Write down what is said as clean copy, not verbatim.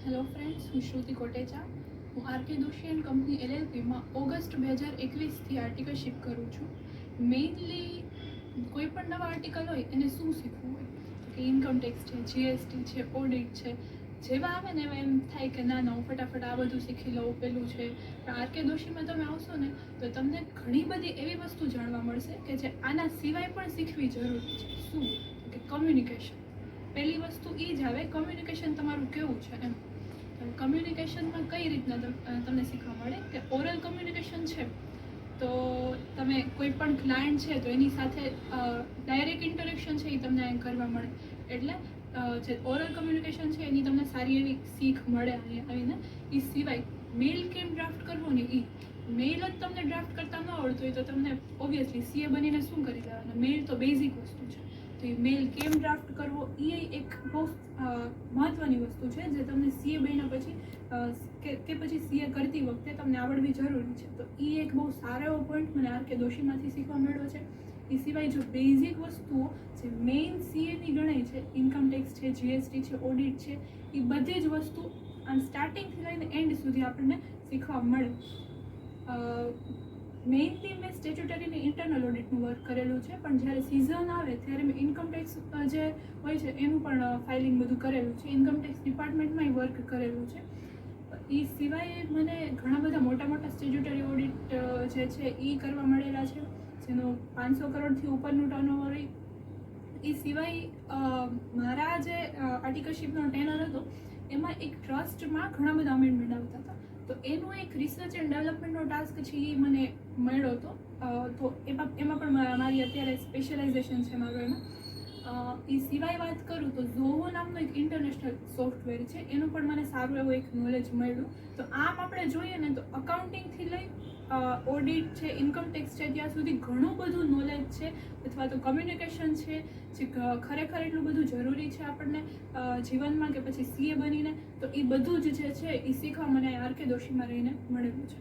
Hello friends, હું શ્રુતિ કોટેચા. હું R K Doshi and company LLPમાં ઓગસ્ટ 2021થી આર્ટિકલશિપ કરું છું. મેઇનલી કોઈ પણ નવા આર્ટિકલ હોય એને શું શીખવું હોય કે ઇન્કમ ટેક્સ છે, GST છે, ઓડિટ છે, જેવા આવે ને એવા એમ થાય કે ના હું ફટાફટ આ બધું શીખી લઉં, પેલું છે. પણ આરકે દોશીમાં તમે આવશો ને તો તમને ઘણી બધી એવી વસ્તુ જાણવા મળશે કે જે આના સિવાય પણ શીખવી જરૂરી છે. શું કે કમ્યુનિકેશન. પહેલી વસ્તુ એ જ આવે, કમ્યુનિકેશન તમારું કેવું છે એમ. કમ્યુનિકેશનમાં કઈ રીતના તમને શીખવા મળે કે ઓરલ કમ્યુનિકેશન છે તો તમે કોઈ પણ ક્લાયન્ટ છે તો એની સાથે ડાયરેક્ટ ઇન્ટરેક્શન છે એ તમને કરવા મળે. એટલે જે ઓરલ કમ્યુનિકેશન છે એની તમને સારી એવી શીખ મળે આવીને. એ સિવાય મેલ કેમ ડ્રાફ્ટ કરવો ને એ મેલ જ તમને ડ્રાફ્ટ કરતા ન આવડતું હોય તો તમને ઓબ્વિયસલી સીએ બનીને શું કરી દેવાના. મેલ તો બેઝિક વસ્તુ છે, તો એ મેલ કેમ ડ્રાફ્ટ કરવો એ એક બહુ મહત્વની વસ્તુ છે જે તમને સીએ બન્યા પછી કે પછી સીએ કરતી વખતે તમને આવડવી જરૂરી છે. તો એ એક બહુ સારો એવો પોઈન્ટ મને આરકે દોશીમાંથી શીખવા મળ્યો છે. એ સિવાય જો બેઝિક વસ્તુઓ જે મેઇન સીએની ગણાય છે, ઇન્કમ ટેક્સ છે, જીએસટી છે, ઓડિટ છે, એ બધી જ વસ્તુ આમ સ્ટાર્ટિંગથી લઈને એન્ડ સુધી આપણને શીખવા મળે. મેઇનલી મેં સ્ટેચ્યુટરીની ઇન્ટરનલ ઓડિટનું વર્ક કરેલું છે, પણ જ્યારે સિઝન આવે ત્યારે મેં ઇન્કમ ટેક્સ જે હોય છે એનું પણ ફાઇલિંગ બધું કરેલું છે. ઇન્કમ ટેક્સ ડિપાર્ટમેન્ટમાંય વર્ક કરેલું છે. એ સિવાય મને ઘણા બધા મોટા મોટા સ્ટેચ્યુટરી ઓડિટ જે છે એ કરવા મળેલા છે, જેનું 500 કરોડથી ઉપરનું ટર્નઓવર હોય. એ સિવાય મારા જે આર્ટિકલશિપનો ટેનર હતો એમાં એક ટ્રસ્ટમાં ઘણા બધા અમેન્ડમેન્ટ આવતા હતા, તો એનું એક રિસર્ચ એન્ડ ડેવલપમેન્ટનો ટાસ્ક છે એ મને મળ્યો હતો. તો એમાં પણ મારી અત્યારે સ્પેશિયલાઇઝેશન છે મારું એમાં. એ સિવાય વાત કરું તો ઝોવો નામનું એક ઇન્ટરનેશનલ સોફ્ટવેર છે, એનું પણ મને સારું એવું એક નોલેજ મળ્યું. તો આમ આપણે જોઈએ ને તો અકાઉન્ટિંગથી લઈ ઓડિટ છે, ઇન્કમ ટેક્સ છે, ત્યાં સુધી ઘણું બધું નોલેજ છે અથવા તો કમ્યુનિકેશન છે જે ખરેખર એટલું બધું જરૂરી છે આપણને જીવનમાં કે પછી સીએ બનીને. તો એ બધું જ જે છે એ શીખવા મને આરકે દોશીમાં રહીને મળેલું છે.